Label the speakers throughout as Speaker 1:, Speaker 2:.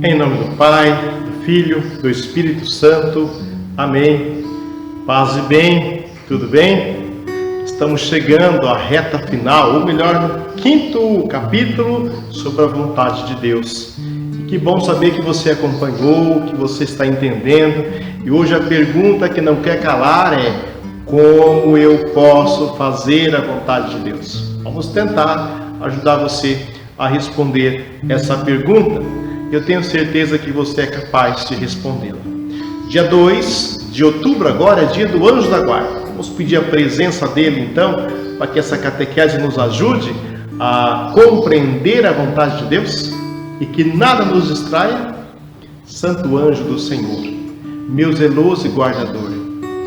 Speaker 1: Em nome do Pai, do Filho, do Espírito Santo. Amém. Paz e bem, tudo bem? Estamos chegando à reta final, ou melhor, no quinto capítulo sobre a vontade de Deus. E que bom saber que você acompanhou, que você está entendendo. E hoje a pergunta que não quer calar é: como eu posso fazer a vontade de Deus? Vamos tentar ajudar você a responder essa pergunta. Eu tenho certeza que você é capaz de respondê-la. Dia 2 de outubro agora é dia do Anjo da Guarda. Vamos pedir a presença dele então, para que essa catequese nos ajude a compreender a vontade de Deus e que nada nos distraia. Santo anjo do Senhor, meu zeloso e guardador,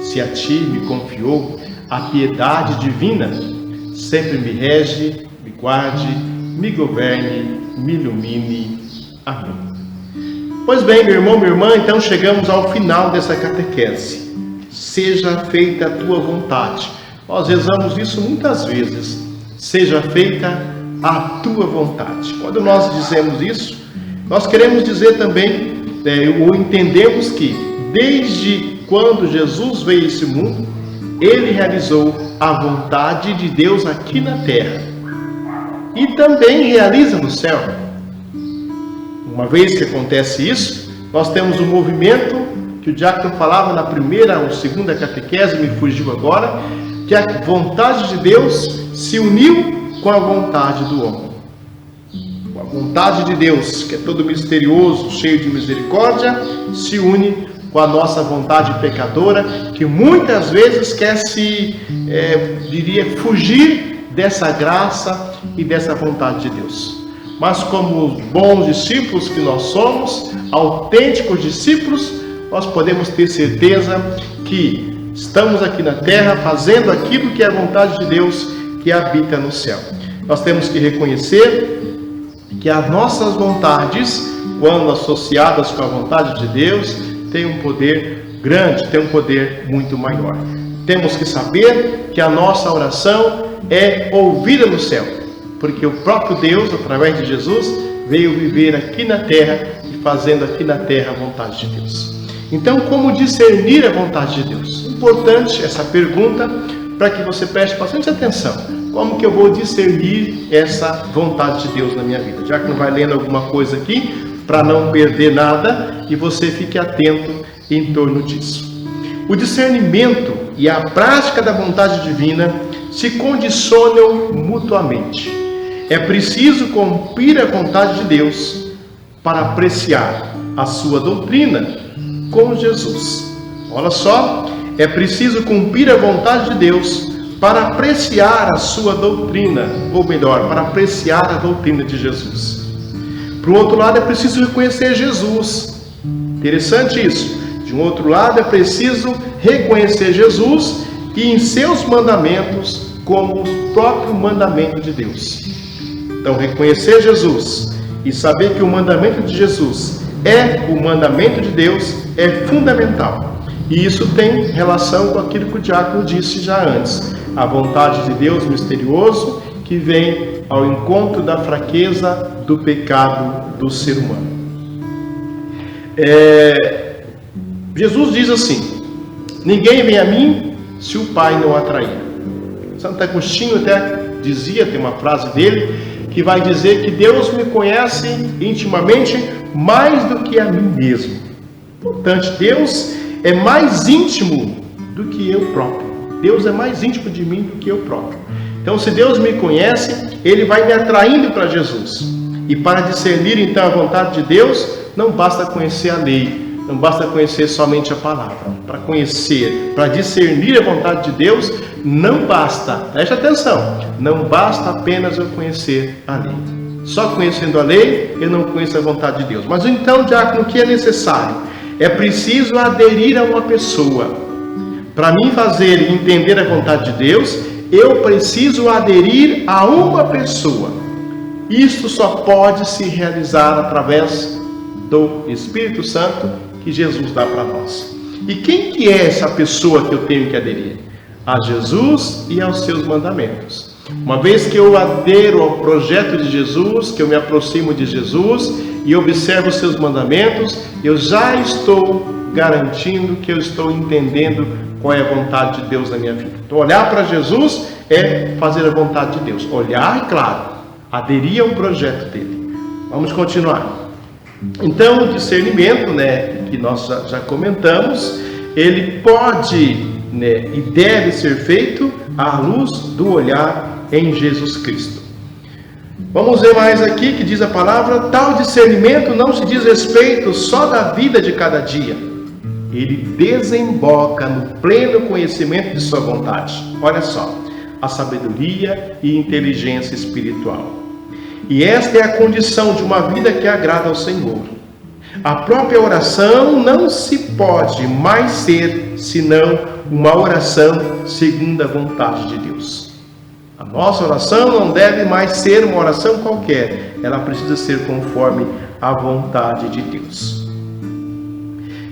Speaker 1: se a ti me confiou a piedade divina, sempre me rege, me guarde, me governe, me ilumine. Amém. Pois bem, meu irmão, minha irmã, então chegamos ao final dessa catequese. Seja feita a tua vontade. Nós rezamos isso muitas vezes. Seja feita a tua vontade. Quando nós dizemos isso, nós queremos dizer também, ou entendemos que desde quando Jesus veio a esse mundo, ele realizou a vontade de Deus aqui na terra. E também realiza no céu. Uma vez que acontece isso, nós temos um movimento que o diácono falava na primeira ou segunda catequese, me fugiu agora, que a vontade de Deus se uniu com a vontade do homem. A vontade de Deus, que é todo misterioso, cheio de misericórdia, se une com a nossa vontade pecadora, que muitas vezes quer fugir dessa graça e dessa vontade de Deus. Mas como os bons discípulos que nós somos, autênticos discípulos, nós podemos ter certeza que estamos aqui na terra fazendo aquilo que é a vontade de Deus que habita no céu. Nós temos que reconhecer que as nossas vontades, quando associadas com a vontade de Deus, têm um poder grande, têm um poder muito maior. Temos que saber que a nossa oração é ouvida no céu, porque o próprio Deus, através de Jesus, veio viver aqui na terra e fazendo aqui na terra a vontade de Deus. Então, como discernir a vontade de Deus? Importante essa pergunta para que você preste bastante atenção. Como que eu vou discernir essa vontade de Deus na minha vida? Já que não vai lendo alguma coisa aqui, para não perder nada, e você fique atento em torno disso. O discernimento e a prática da vontade divina se condicionam mutuamente. É preciso cumprir a vontade de Deus para apreciar a sua doutrina com Jesus. Olha só, é preciso cumprir a vontade de Deus para apreciar a sua doutrina, ou melhor, para apreciar a doutrina de Jesus. Por outro lado, é preciso reconhecer Jesus. Interessante isso. De um outro lado, é preciso reconhecer Jesus e em seus mandamentos como o próprio mandamento de Deus. Então, reconhecer Jesus e saber que o mandamento de Jesus é o mandamento de Deus é fundamental. E isso tem relação com aquilo que o diácono disse já antes. A vontade de Deus misterioso que vem ao encontro da fraqueza do pecado do ser humano. Jesus diz assim: ninguém vem a mim se o Pai não atrair. Santo Agostinho até dizia, tem uma frase dele, que vai dizer que Deus me conhece intimamente mais do que a mim mesmo. Portanto, Deus é mais íntimo do que eu próprio. Deus é mais íntimo de mim do que eu próprio. Então, se Deus me conhece, Ele vai me atraindo para Jesus. E para discernir então a vontade de Deus, não basta conhecer a lei, não basta conhecer somente a palavra. Para conhecer, para discernir a vontade de Deus, não basta, preste atenção, não basta apenas eu conhecer a lei. Só conhecendo a lei, eu não conheço a vontade de Deus. Mas então, diácono, o que é necessário? É preciso aderir a uma pessoa. Para mim fazer e entender a vontade de Deus, eu preciso aderir a uma pessoa. Isto só pode se realizar através do Espírito Santo que Jesus dá para nós. E quem que é essa pessoa que eu tenho que aderir? A Jesus e aos seus mandamentos. Uma vez que eu adero ao projeto de Jesus, que eu me aproximo de Jesus, e observo os seus mandamentos, eu já estou garantindo que eu estou entendendo qual é a vontade de Deus na minha vida. Então, olhar para Jesus é fazer a vontade de Deus. Olhar, e claro, aderir ao projeto dele. Vamos continuar. Então, o discernimento, que nós já comentamos, ele pode, e deve ser feito à luz do olhar em Jesus Cristo. Vamos ver mais aqui que diz a palavra: tal discernimento não se diz respeito só da vida de cada dia. Ele desemboca no pleno conhecimento de sua vontade. Olha só, a sabedoria e inteligência espiritual. E esta é a condição de uma vida que agrada ao Senhor. A própria oração não se pode mais ser senão uma oração segundo a vontade de Deus. A nossa oração não deve mais ser uma oração qualquer, ela precisa ser conforme a vontade de Deus.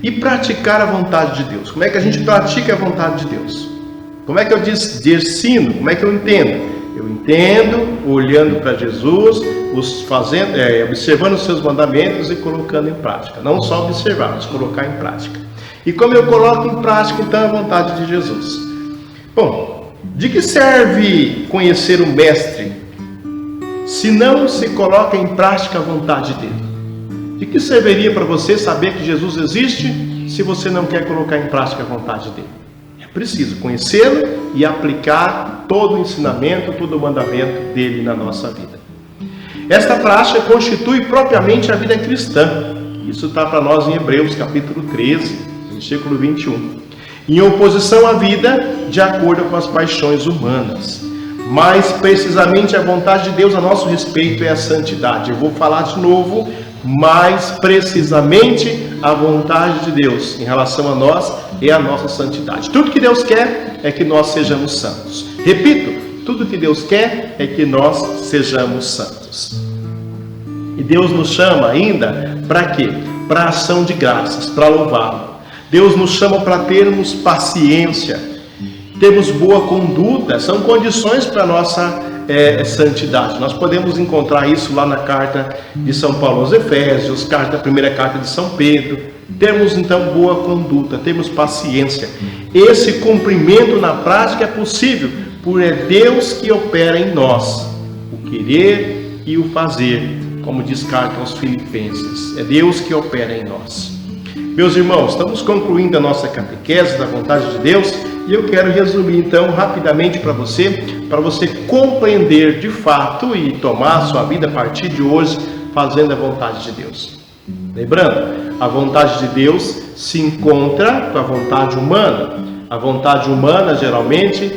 Speaker 1: E praticar a vontade de Deus. Como é que a gente pratica a vontade de Deus? Como é que eu ensino? Como é que eu entendo? Eu entendo olhando para Jesus, observando os seus mandamentos e colocando em prática. Não só observar, mas colocar em prática. E como eu coloco em prática, então, a vontade de Jesus? Bom, de que serve conhecer o Mestre se não se coloca em prática a vontade dele? De que serviria para você saber que Jesus existe se você não quer colocar em prática a vontade dele? É preciso conhecê-lo e aplicar todo o ensinamento, todo o mandamento dele na nossa vida. Esta prática constitui propriamente a vida cristã. Isso está para nós em Hebreus capítulo 13, versículo 21. Em oposição à vida de acordo com as paixões humanas. Mais precisamente a vontade de Deus a nosso respeito é a santidade. Eu vou falar de novo. Mais precisamente a vontade de Deus em relação a nós é a nossa santidade. Tudo que Deus quer é que nós sejamos santos. Repito, tudo que Deus quer é que nós sejamos santos. E Deus nos chama ainda para quê? Para ação de graças, para louvá-lo. Deus nos chama para termos paciência, termos boa conduta, são condições para a nossa santidade. Nós podemos encontrar isso lá na carta de São Paulo aos Efésios, a primeira carta de São Pedro. Temos então boa conduta, temos paciência. Esse cumprimento na prática é possível, porque é Deus que opera em nós o querer e o fazer, como diz carta aos Filipenses. É Deus que opera em nós. Meus irmãos, estamos concluindo a nossa catequese da vontade de Deus. E eu quero resumir então rapidamente para você compreender de fato e tomar a sua vida a partir de hoje fazendo a vontade de Deus. Lembrando, a vontade de Deus se encontra com a vontade humana. A vontade humana geralmente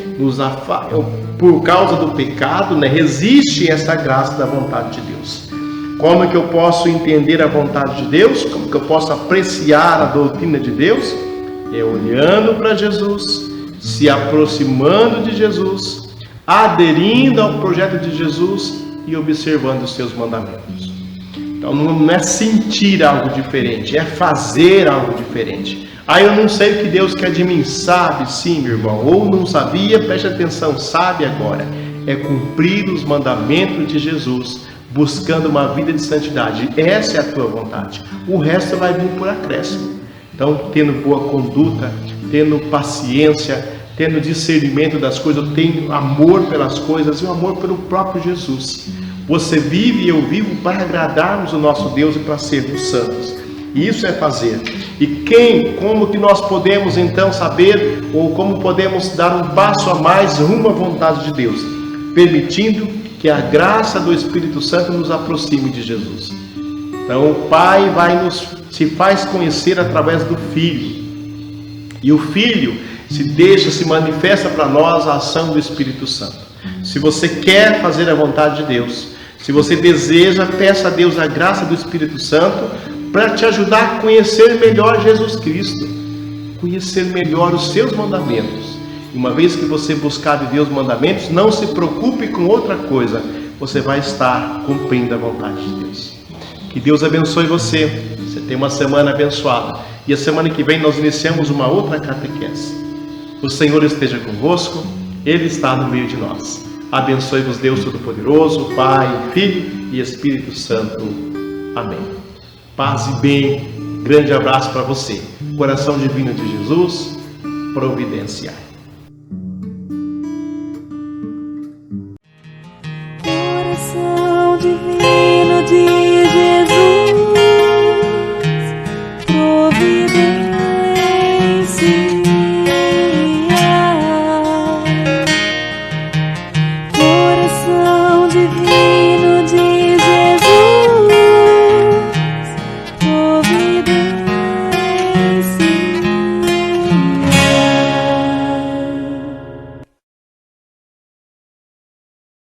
Speaker 1: por causa do pecado, resiste essa graça da vontade de Deus. Como é que eu posso entender a vontade de Deus? Como que eu posso apreciar a doutrina de Deus? É olhando para Jesus, se aproximando de Jesus, aderindo ao projeto de Jesus e observando os seus mandamentos. Então não é sentir algo diferente, é fazer algo diferente. Eu não sei o que Deus quer de mim. Sabe sim, meu irmão. Ou não sabia, preste atenção, sabe agora. É cumprir os mandamentos de Jesus, buscando uma vida de santidade. Essa é a tua vontade. O resto vai vir por acréscimo. Então, tendo boa conduta, tendo paciência, tendo discernimento das coisas, eu tenho amor pelas coisas e o amor pelo próprio Jesus. Você vive e eu vivo para agradarmos o nosso Deus e para sermos santos. E isso é fazer. E como que nós podemos então saber, ou como podemos dar um passo a mais rumo à vontade de Deus? Permitindo que a graça do Espírito Santo nos aproxime de Jesus. Então o Pai se faz conhecer através do Filho. E o Filho se manifesta para nós a ação do Espírito Santo. Se você quer fazer a vontade de Deus, se você deseja, peça a Deus a graça do Espírito Santo para te ajudar a conhecer melhor Jesus Cristo, conhecer melhor os seus mandamentos. E uma vez que você buscar de Deus mandamentos, não se preocupe com outra coisa, você vai estar cumprindo a vontade de Deus. Que Deus abençoe você. Você tem uma semana abençoada. E a semana que vem nós iniciamos uma outra catequese. O Senhor esteja convosco, Ele está no meio de nós. Abençoe-vos Deus Todo-Poderoso, Pai, Filho e Espírito Santo. Amém. Paz e bem. Grande abraço para você. Coração divino de Jesus, providenciai.